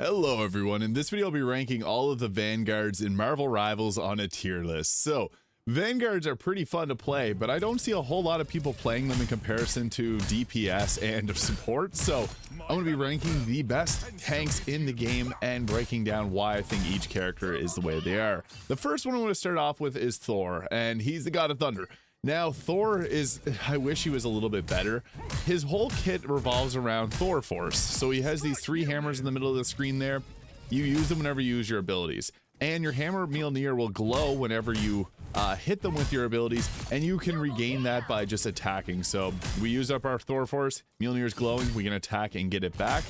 Hello everyone, in this video I'll be ranking all of the Vanguards in Marvel Rivals on a tier list. So, Vanguards are pretty fun to play, but I don't see a whole lot of people playing them in comparison to DPS and support, so I'm going to be ranking the best tanks in the game and breaking down why I think each character is the way they are. The first one I want to start off with is Thor, and he's the god of thunder. Now, Thor is, I wish he was a little bit better. His whole kit revolves around Thor Force. So he has these 3 hammers in the middle of the screen there. You use them whenever you use your abilities. And your hammer Mjolnir will glow whenever you hit them with your abilities, and you can regain that by just attacking. So we use up our Thor Force, Mjolnir's glowing, we can attack and get it back.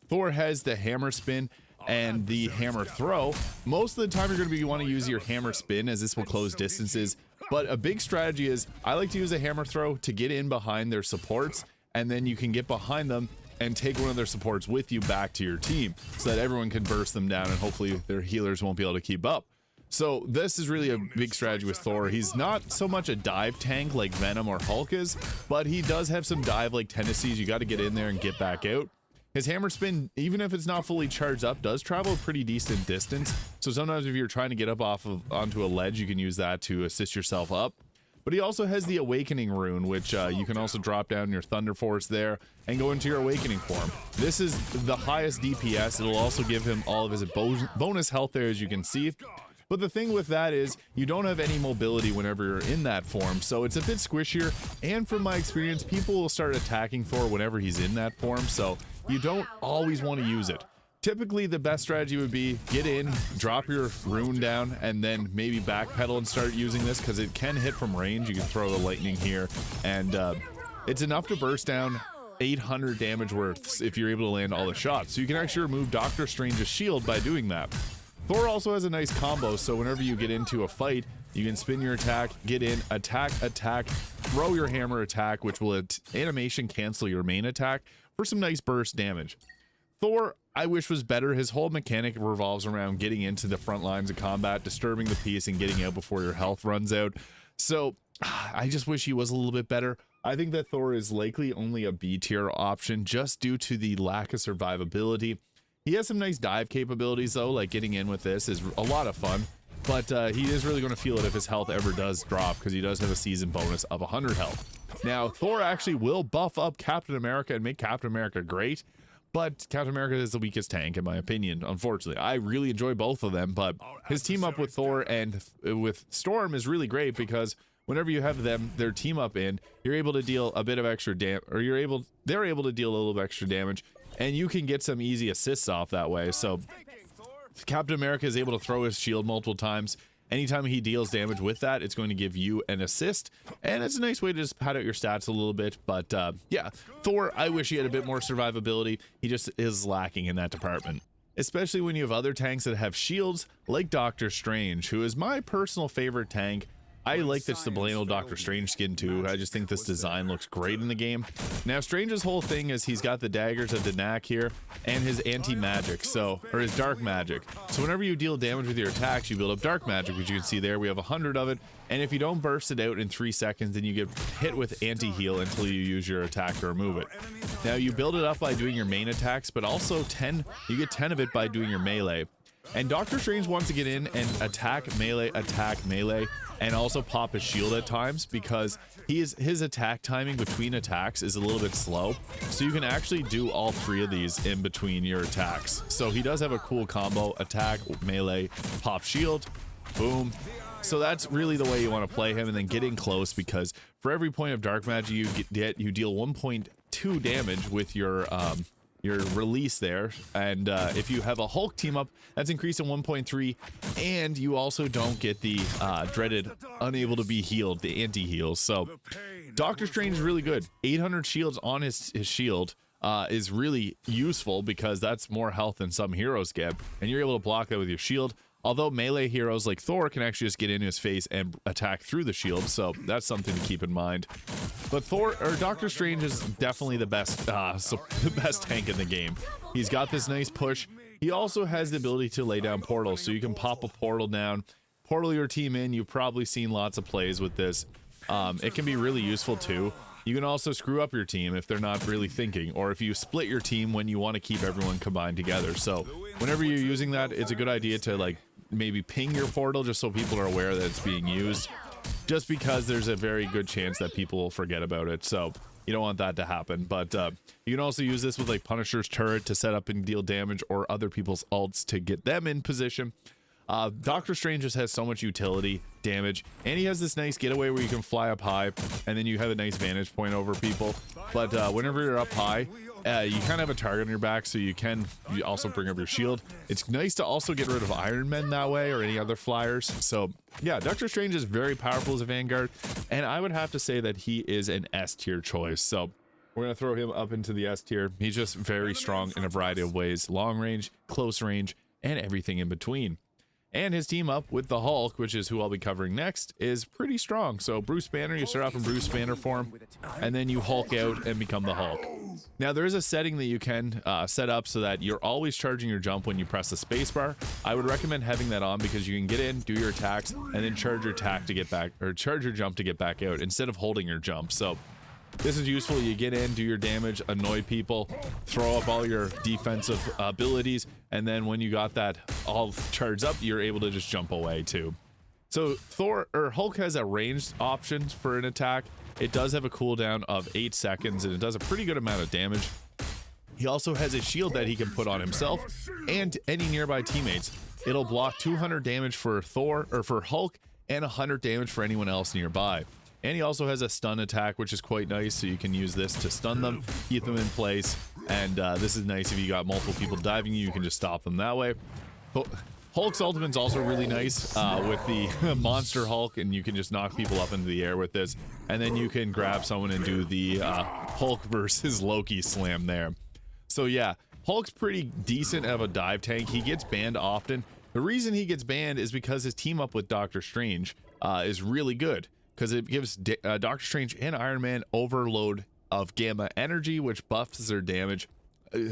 Thor has the hammer spin and the hammer throw. Most of the time you're going to want to use your hammer spin, as this will close distances. But a big strategy is I like to use a hammer throw to get in behind their supports, and then you can get behind them and take one of their supports with you back to your team so that everyone can burst them down and hopefully their healers won't be able to keep up. So this is really a big strategy with Thor. He's not so much a dive tank like Venom or Hulk is, but he does have some dive like tendencies. You got to get in there and get back out. His hammer spin, even if it's not fully charged up, does travel a pretty decent distance. So sometimes if you're trying to get up onto a ledge, you can use that to assist yourself up. But he also has the Awakening rune, which you can also drop down your Thunder Force there and go into your Awakening form. This is the highest DPS. It'll also give him all of his bonus health there, as you can see. But the thing with that is you don't have any mobility whenever you're in that form, so it's a bit squishier. And from my experience, people will start attacking Thor whenever he's in that form, so you don't always want to use it. Typically, the best strategy would be get in, drop your rune down, and then maybe backpedal and start using this, because it can hit from range. You can throw the lightning here, and it's enough to burst down 800 damage worth if you're able to land all the shots. So you can actually remove Dr. Strange's shield by doing that. Thor also has a nice combo, so whenever you get into a fight, you can spin your attack, get in, attack, throw your hammer attack, which will animation cancel your main attack for some nice burst damage. Thor, I wish, was better. His whole mechanic revolves around getting into the front lines of combat, disturbing the peace, and getting out before your health runs out. So I just wish he was a little bit better. I think that Thor is likely only a B tier option just due to the lack of survivability. He has some nice dive capabilities though, like getting in with this is a lot of fun, but he is really going to feel it if his health ever does drop, because he does have a season bonus of 100 health. Now, Thor actually will buff up Captain America and make Captain America great, but Captain America is the weakest tank in my opinion, unfortunately. I really enjoy both of them, but his team up with Thor and with Storm is really great, because whenever you have their team up in, you're able to deal a bit of extra damage, or they're able to deal a little extra damage, and you can get some easy assists off that way. So Captain America is able to throw his shield multiple times. Anytime he deals damage with that, it's going to give you an assist, and it's a nice way to just pad out your stats a little bit. But yeah, Thor, I wish he had a bit more survivability. He just is lacking in that department, especially when you have other tanks that have shields like Dr. Strange, who is my personal favorite tank. I like this the plain old Dr. Strange skin too. I just think this design looks great in the game. Now, Strange's whole thing is he's got the daggers of Danak here and his anti-magic, or his dark magic. So whenever you deal damage with your attacks, you build up dark magic, which you can see there. We have 100 of it, and if you don't burst it out in 3 seconds, then you get hit with anti-heal until you use your attack to remove it. Now, you build it up by doing your main attacks, but also you get 10 of it by doing your melee. And Dr. Strange wants to get in and attack melee, and also pop his shield at times, because his attack timing between attacks is a little bit slow. So you can actually do all 3 of these in between your attacks. So he does have a cool combo: attack, melee, pop shield, boom. So that's really the way you want to play him, and then get in close, because for every point of dark magic you get, you deal 1.2 damage with your release there. And if you have a Hulk team up, that's increased to 1.3, and you also don't get the dreaded unable to be healed, the anti-heal. So Dr. Strange is really good. 800 shields on his shield is really useful, because that's more health than some heroes get, and you're able to block that with your shield. Although melee heroes like Thor can actually just get into his face and attack through the shield, so that's something to keep in mind. But Dr. Strange is definitely the best tank in the game. He's got this nice push. He also has the ability to lay down portals, so you can pop a portal down, portal your team in. You've probably seen lots of plays with this. It can be really useful too. You can also screw up your team if they're not really thinking, or if you split your team when you want to keep everyone combined together. So whenever you're using that, it's a good idea to like maybe ping your portal just so people are aware that it's being used, just because there's a very good chance that people will forget about it. So you don't want that to happen. But you can also use this with like Punisher's turret to set up and deal damage, or other people's ults to get them in position. Dr. Strange just has so much utility, damage, and he has this nice getaway where you can fly up high, and then you have a nice vantage point over people. But whenever you're up high, you kind of have a target on your back, so you also bring up your shield. It's nice to also get rid of Iron Men that way, or any other flyers. So yeah, Dr. Strange is very powerful as a Vanguard, and I would have to say that he is an S tier choice. So we're going to throw him up into the S tier. He's just very strong in a variety of ways: long range, close range, and everything in between. And his team up with the Hulk, which is who I'll be covering next, is pretty strong. So Bruce Banner, you start off in Bruce Banner form, and then you Hulk out and become the Hulk. Now there is a setting that you can set up so that you're always charging your jump when you press the spacebar. I would recommend having that on because you can get in, do your attacks, and then charge your attack to get back, or charge your jump to get back out instead of holding your jump. So this is useful. You get in, do your damage, annoy people, throw up all your defensive abilities, and then when you got that all charged up, you're able to just jump away too. So Hulk has a ranged option for an attack. It does have a cooldown of 8 seconds, and it does a pretty good amount of damage. He also has a shield that he can put on himself and any nearby teammates. It'll block 200 damage for Hulk, and 100 damage for anyone else nearby. And he also has a stun attack, which is quite nice, so you can use this to stun them, keep them in place, and this is nice if you got multiple people diving you can just stop them that way. But Hulk's ultimate's also really nice with the Monster Hulk, and you can just knock people up into the air with this, and then you can grab someone and do the Hulk versus Loki slam there. So yeah, Hulk's pretty decent of a dive tank. He gets banned often. The reason he gets banned is because his team up with Dr. Strange is really good, because it gives Dr. Strange and Iron Man overload of gamma energy, which buffs their damage.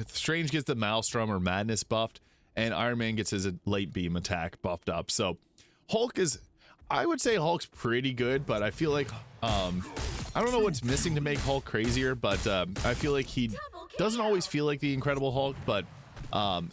Strange gets the Maelstrom or Madness buffed, and Iron Man gets his late beam attack buffed up. So Hulk is, I would say Hulk's pretty good, but I feel like I don't know what's missing to make Hulk crazier, but I feel like he doesn't always feel like the Incredible Hulk, but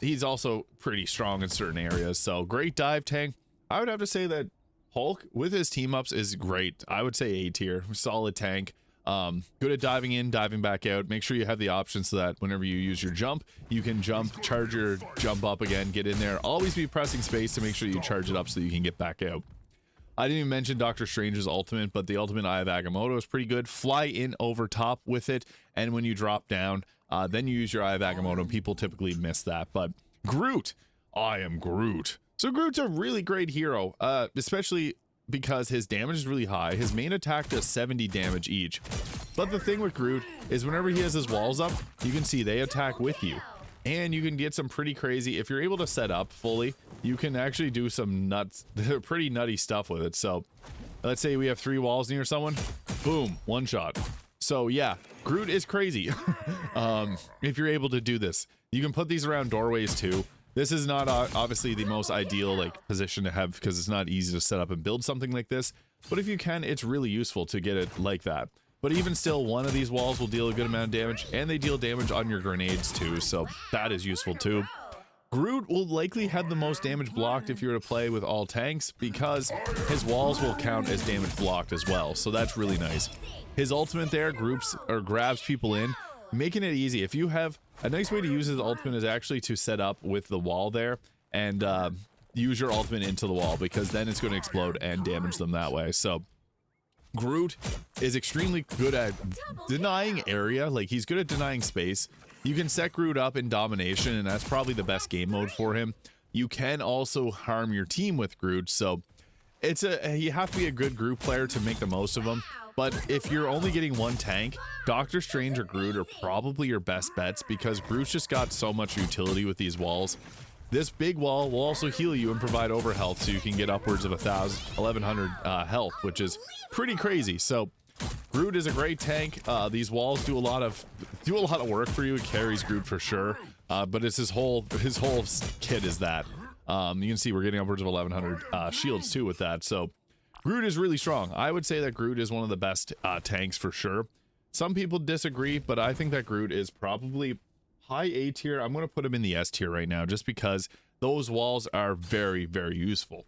he's also pretty strong in certain areas. So great dive tank. I would have to say that Hulk with his team ups is great. I would say A tier, solid tank. Good at diving in, diving back out. Make sure you have the option so that whenever you use your jump, you can jump, charge your jump up again, get in there. Always be pressing space to make sure you charge it up so you can get back out. I didn't even mention Dr. Strange's ultimate, but the ultimate Eye of Agamotto is pretty good. Fly in over top with it, and when you drop down, then you use your Eye of Agamotto. People typically miss that. But Groot, I am Groot. So Groot's a really great hero, especially because his damage is really high. His main attack does 70 damage each. But the thing with Groot is whenever he has his walls up, you can see they attack with you. And you can get some pretty crazy, if you're able to set up fully, you can actually do some pretty nutty stuff with it. So let's say we have 3 walls near someone, boom, one shot. So yeah, Groot is crazy. If you're able to do this, you can put these around doorways too. This is not obviously the most ideal like position to have because it's not easy to set up and build something like this, but if you can, it's really useful to get it like that. But even still, one of these walls will deal a good amount of damage, and they deal damage on your grenades too, so that is useful too. Groot will likely have the most damage blocked if you were to play with all tanks, because his walls will count as damage blocked as well, so that's really nice. His ultimate there grabs people in, making it easy. If you have a nice way to use his ultimate is actually to set up with the wall there and use your ultimate into the wall, because then it's going to explode and damage them that way. So Groot is extremely good at denying area. Like, he's good at denying space. You can set Groot up in domination, and that's probably the best game mode for him. You can also harm your team with Groot, so you have to be a good Groot player to make the most of them. But if you're only getting one tank, Dr. Strange or Groot are probably your best bets, because Groot's just got so much utility with these walls. This big wall will also heal you and provide over health, so you can get upwards of 1100 health, which is pretty crazy. So Groot is a great tank. These walls do a lot of work for you. It carries Groot for sure. But it's his whole kit is that. You can see we're getting upwards of 1100 shields too with that. So Groot is really strong. I would say that Groot is one of the best tanks for sure. Some people disagree, but I think that Groot is probably high A tier. I'm going to put him in the S tier right now just because those walls are very, very useful.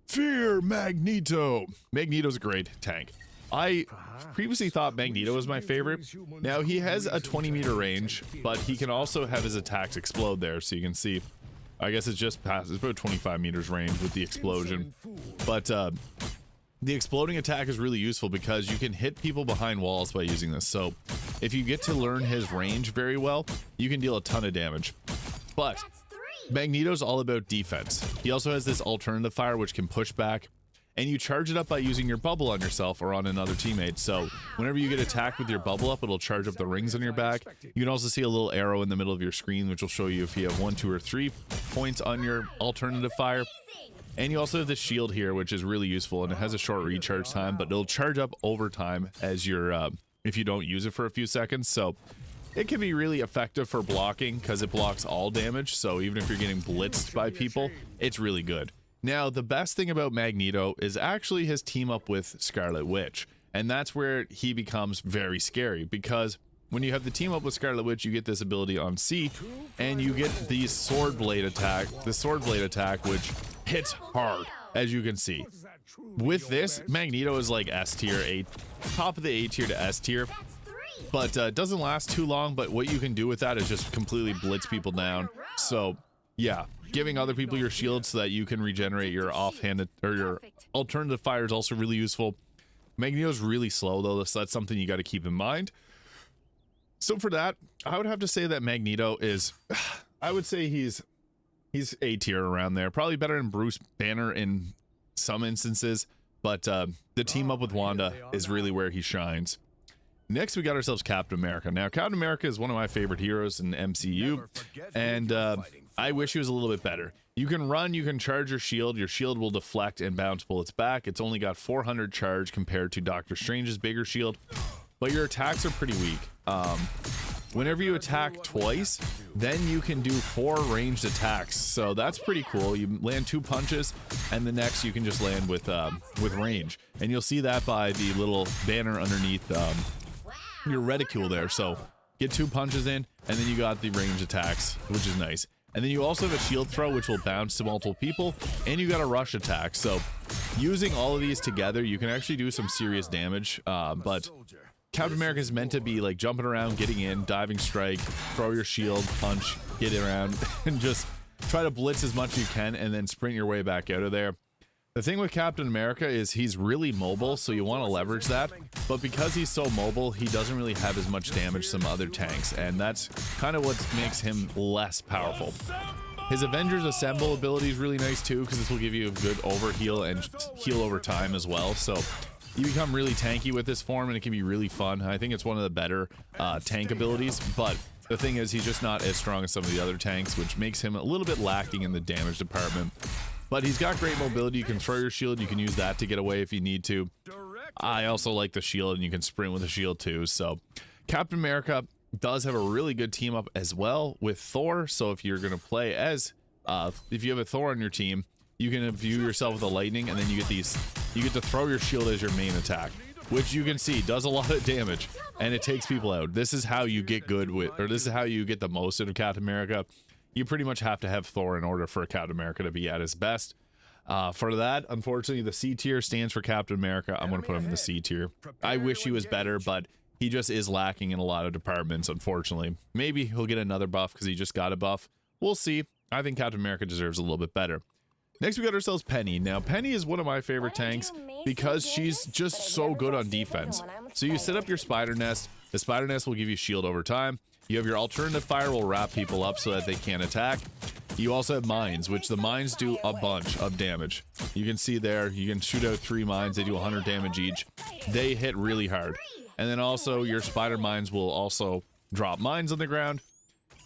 Fear Magneto. Magneto's a great tank. I previously thought Magneto was my favorite. Now he has a 20-meter range, but he can also have his attacks explode there. So you can see, I guess it's just past, it's about 25 meters range with the explosion. But the exploding attack is really useful because you can hit people behind walls by using this. So if you get to learn his range very well, you can deal a ton of damage. But Magneto's all about defense. He also has this alternative fire which can push back, and you charge it up by using your bubble on yourself or on another teammate. So whenever you get attacked with your bubble up, it'll charge up the rings on your back. You can also see a little arrow in the middle of your screen which will show you if you have 1, 2, or 3 points on your alternative fire. And you also have the shield here, which is really useful, and it has a short recharge time, but it'll charge up over time as you're if you don't use it for a few seconds. So it can be really effective for blocking because it blocks all damage. So even if you're getting blitzed by people, it's really good. Now, the best thing about Magneto is actually his team up with Scarlet Witch, and that's where he becomes very scary, because when you have the team up with Scarlet Witch, you get this ability on C, and you get the sword blade attack, which hits hard, as you can see. With this, Magneto is like S tier, top of the A tier to S tier, but doesn't last too long. But what you can do with that is just completely blitz people down. So yeah, giving other people your shield so that you can regenerate your offhanded or your alternative fire is also really useful. Magneto's really slow though, so that's something you got to keep in mind. So for that, I would have to say that Magneto is, I would say he's A tier around there, probably better than Bruce Banner in some instances, but the team up with Wanda is really where he shines. Next, we got ourselves Captain America. Now, Captain America is one of my favorite heroes in the MCU, and I wish he was a little bit better. You can run, you can charge your shield will deflect and bounce bullets back. It's only got 400 charge compared to Dr. Strange's bigger shield, but your attacks are pretty weak. Whenever you attack twice, then you can do 4 ranged attacks, so that's pretty cool. You land 2 punches, and the next you can just land with range, and you'll see that by the little banner underneath your reticule there. So get 2 punches in, and then you got the range attacks, which is nice. And then you also have a shield throw, which will bounce to multiple people, and you got a rush attack. So using all of these together, you can actually do some serious damage. But Captain America is meant to be like jumping around, getting in, diving strike, throw your shield, punch, get it around, and just try to blitz as much as you can, and then sprint your way back out of there. The thing with Captain America is he's really mobile, so you want to leverage that, but because he's so mobile, he doesn't really have as much damage as some other tanks, and that's kind of what makes him less powerful. His Avengers Assemble ability is really nice too, because this will give you a good overheal and heal over time as well, so you become really tanky with this form, and it can be really fun. I think it's one of the better tank abilities, but the thing is he's just not as strong as some of the other tanks, which makes him a little bit lacking in the damage department. But he's got great mobility. You can throw your shield, you can use that to get away if you need to. I also like the shield, and you can sprint with the shield too. So Captain America does have a really good team up as well with Thor. So if you're going to play as if you have a Thor on your team, you can imbue yourself with the lightning, and then you get to throw your shield as your main attack, which you can see does a lot of damage, and it takes people out. This is how you get good with, or this is how you get the most out of Captain America. You pretty much have to have Thor in order for Captain America to be at his best. For that, unfortunately, the C tier stands for Captain America. I'm going to put him in the C tier. I wish he was better, but he just is lacking in a lot of departments, unfortunately. Maybe he'll get another buff because he just got a buff. We'll see. I think Captain America deserves a little bit better. Next, we got ourselves Penny. Now, Penny is one of my favorite tanks because she's just so good on defense. So you set up your spider nest. The spider nest will give you shield over time. You have your alternative fire will wrap people up so that they can't attack. You also have mines, which the mines do a bunch of damage. You can see there, you can shoot out 3 mines. They do 100 damage each. They hit really hard. And then also your spider mines will also drop mines on the ground.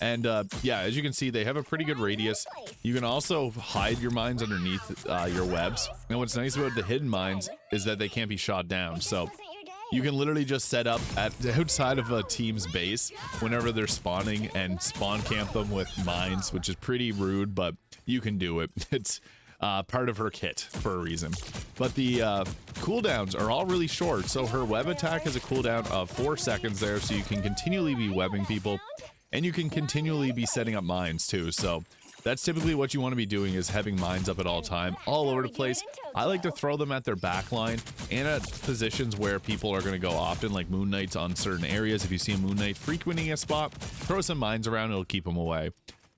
And yeah, as you can see, they have a pretty good radius. You can also hide your mines underneath your webs. And what's nice about the hidden mines is that they can't be shot down. So you can literally just set up at outside of a team's base whenever they're spawning and spawn camp them with mines, which is pretty rude, but you can do it. It's part of her kit for a reason. But the cooldowns are all really short. So her web attack has a cooldown of 4 seconds there, so you can continually be webbing people. And you can continually be setting up mines too, so that's typically what you want to be doing, is having mines up at all time, all over the place. I like to throw them at their back line and at positions where people are going to go often, like Moon Knights on certain areas. If you see a Moon Knight frequenting a spot, throw some mines around, it'll keep them away.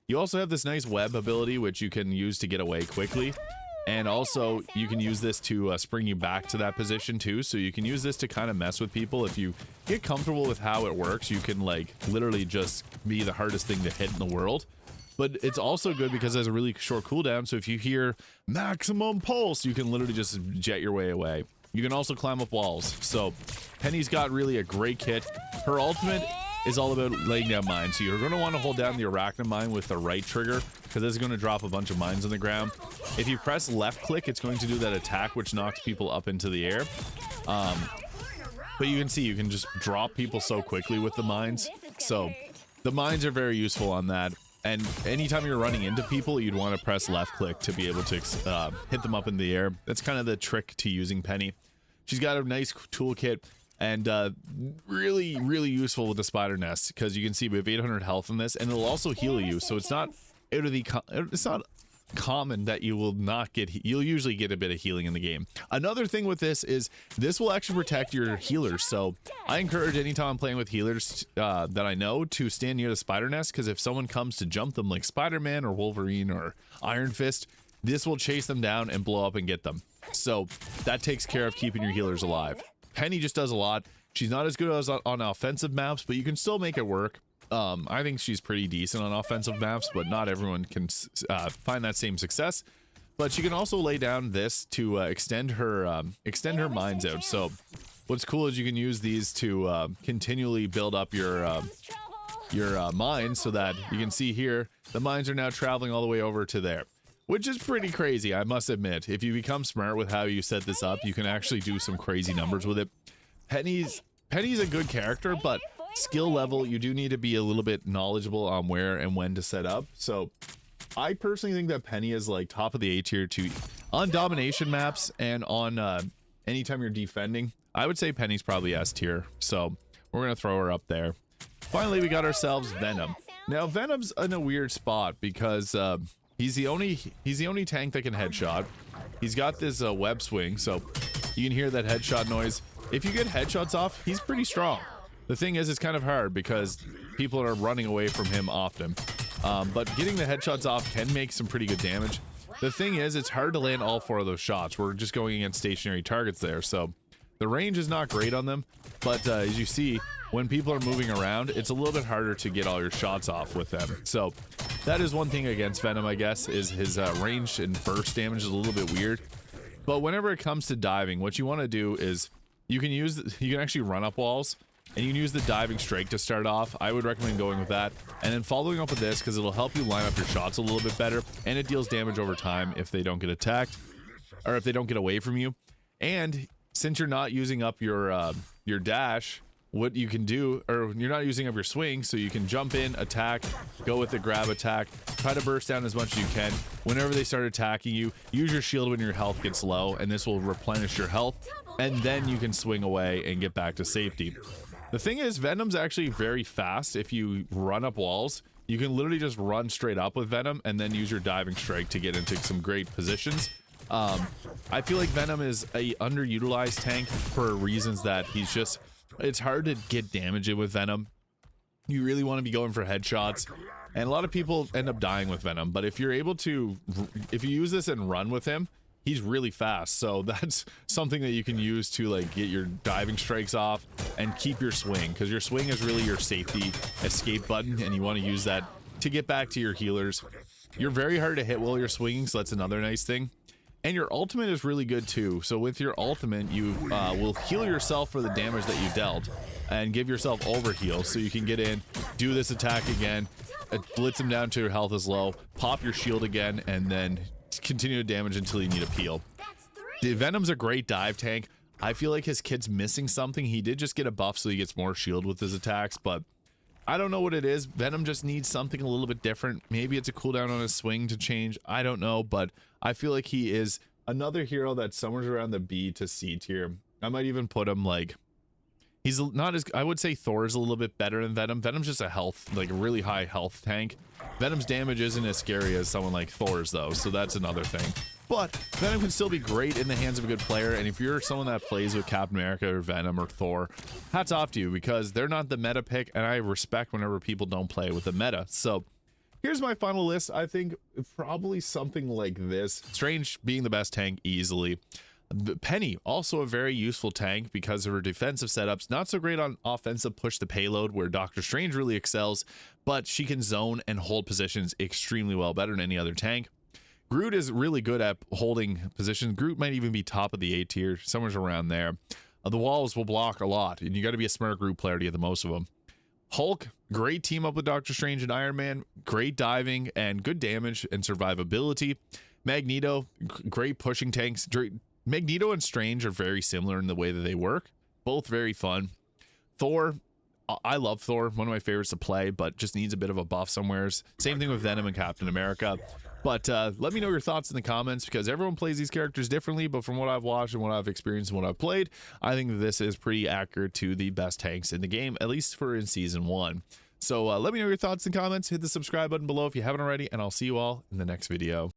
You also have this nice web ability, which you can use to get away quickly. And also, you can use this to spring you back to that position too. So you can use this to kind of mess with people. If you get comfortable with how it works, you can like literally just be the hardest thing to hit in the world. But it's also good because it has a really short cooldown. So if you hear maximum pulse, you can literally just jet your way away. You can also climb up walls. So Penny's got really a great kit. Her ultimate is all about laying down mines. So you're going to want to hold down the arachnid mine with the right trigger, because this is going to drop a bunch of mines on the ground. If you press left click, it's going to do that attack which knocks people up into the air. But you can see you can just drop people so quickly with the mines. So the mines are very useful on that. And anytime you're running into people, you'd want to press left click to be able to hit them up in the air. That's kind of the trick to using Penny. She's got a nice toolkit, and really useful with the spider nest, because you can see we have 800 health in this, and it'll also heal you. So it's not common that you will not get, you'll usually get a bit of healing in the game. Another thing with this is this will actually protect your healers. So I encourage, anytime I'm playing with healers that I know, to stand near the spider nest, because if someone comes to jump them like Spider-Man or Wolverine or Iron Fist, this will chase them down and blow up and get them. So that takes care of keeping your healers alive. Penny just does a lot. She's not as good as on offensive maps, but you can still make it work. I think she's pretty decent on offensive maps, but not everyone can find that same success. But she can also lay down this to extend her mines out. So what's cool is you can use these to continually build up your mines, so that you can see here the mines are now traveling all the way over to there, which is pretty crazy, I must admit. If you become smart with how you set this up, you can actually do some crazy numbers with it. Penny's a good character, but skill level, you do need to be a little bit knowledgeable on where and when to set up. So I personally think that Penny is like top of the A tier on domination maps, and on anytime you're defending. I would say Penny's probably S tier, so we're gonna throw her up there. Finally, we got ourselves Venom. Now Venom's in a weird spot because he's the only tank that can headshot. He's got this web swing, so you can hear that headshot noise. If you get headshots off, he's pretty strong. The thing is, it's kind of hard because people are running away from him often. But getting the headshots off can make some pretty good damage. The thing is, it's hard to land all 4 of those shots. We're just going against stationary targets there, so the range is not great on them. But as you see, when people are moving around, it's a little bit harder to get all your shots off with them. So that is one thing against Venom, I guess, is his range and burst damage is a little bit weird. But whenever it comes to diving, what you want to do is you can actually run up walls, and you can use the diving strike to start off. I would recommend going with that, and then following up with this, because it'll help you line up your shots a little bit better, and it deals damage over time if they don't get attacked, or if they don't get away from you. And since you're not using up your dash, what you can do, or you're not using up your swing, so you can jump in, attack, go with the grab attack, try to burst down as much as you can. Whenever they start attacking you, use your shield when your health gets low, and this will replenish your health, and then you can swing away and get back to safety. The thing is, Venom's actually very fast. If you run up walls, you can literally just run straight up with Venom and then use your diving strike to get into some great positions. I feel like Venom is a underutilized tank for reasons that it's hard to get damage in with Venom. You really want to be going for headshots, and a lot of people end up dying with Venom. But if you use this and run with him, he's really fast, so that's something that you can use to like get your diving strikes off and keep your swing, because your swing is really your safety escape button, and you want to use that to get back to your healers. You're very hard to hit while you're swinging, so that's another nice thing. And your ultimate is really good too. So with your ultimate, you will heal yourself for the damage that you dealt and give yourself overheal, so you can get in, do this attack again, blitz him down to your health is low, pop your shield again, and then continue to damage until you need a peel. The Venom's a great dive tank. I feel like his kit's missing something. He did just get a buff, so he gets more shield with his attacks, but I don't know what it is. Venom just needs something a little bit different. Maybe it's a cooldown on his swing to change. I don't know, but I feel like he is another hero that's somewhere around the B to C tier. I might even put him like He's not as, I would say Thor is a little bit better than Venom. Venom's just a health, like a really high health tank. Venom's damage isn't as scary as someone like Thor's though, so that's another thing. But Venom can still be great in the hands of a good player, and if you're someone that plays with Captain America or Venom or Thor, hats off to you, because they're not the meta pick, and I respect whenever people don't play with the meta. So here's my final list. I think probably something like this. Strange being the best tank easily. Penny, also a very useful tank because of her defensive setups. Not so great on offensive push the payload, where Dr. Strange really excels, but she can zone and hold positions extremely well, better than any other tank. Groot is really good at holding positions. Groot might even be top of the A tier, somewhere around there. The walls will block a lot, and you got to be a smart Groot player to get the most of them. Hulk, great team up with Dr. Strange and Iron Man, great diving and good damage and survivability. Magneto, great pushing tanks. Magneto and Strange are very similar in the way that they work, both very fun. Thor, I love Thor, one of my favorites to play, but just needs a bit of a buff somewheres. Same thing with Venom and Captain America. But let me know your thoughts in the comments, because everyone plays these characters differently, but from what I've watched and what I've experienced and what I've played, I think this is pretty accurate to the best tanks in the game, at least for in season 1. So let me know your thoughts in the comments. Hit the subscribe button below if you haven't already, and I'll see you all in the next video.